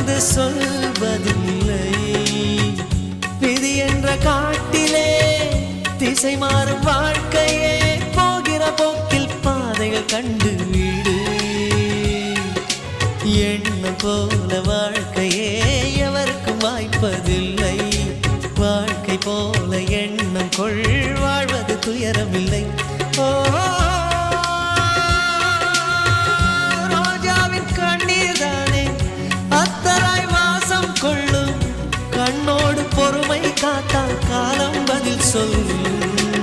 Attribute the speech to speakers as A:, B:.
A: வந்து சொல்வதில்லை. விதி என்ற காட்டிலே திசை மாறும் வாழ்க்கையே, போகிற போக்கில் பாதைகள் கண்டு வீடு. எண்ணம் போல வாழ்க்கையே எவருக்கும் வாய்ப்பதில்லை. வாழ்க்கை போல எண்ணம் கொள், வாழ்வது துயரமில்லை. ஓ, ரோஜாவின் கண்ணீர் தானே அத்தராய் வாசம் கொள்ளும். கண்ணோடு பொறுமை காத்தால் காலம் பதில் சொல்லும்.